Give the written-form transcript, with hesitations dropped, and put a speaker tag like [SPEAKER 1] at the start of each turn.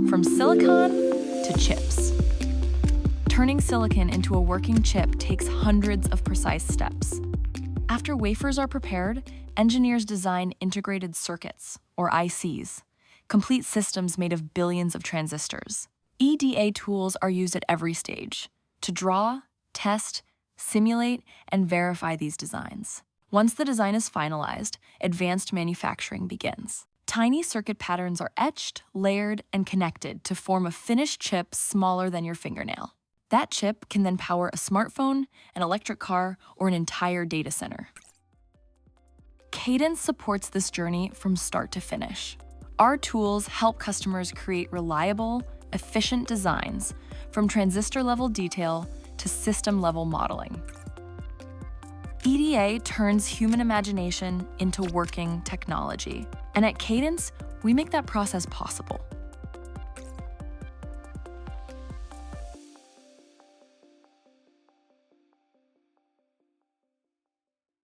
[SPEAKER 1] from silicon to chips. Turning silicon into a working chip takes hundreds of precise steps. After wafers are prepared, engineers design integrated circuits, or ICs, complete systems made of billions of transistors. EDA tools are used at every stage to draw, test, simulate, and verify these designs. Once the design is finalized, advanced manufacturing begins. Tiny circuit patterns are etched, layered, and connected to form a finished chip smaller than your fingernail. That chip can then power a smartphone, an electric car, or an entire data center. Cadence supports this journey from start to finish. Our tools help customers create reliable, efficient designs from transistor-level detail to system-level modeling. EDA turns human imagination into working technology. And at Cadence, we make that process possible.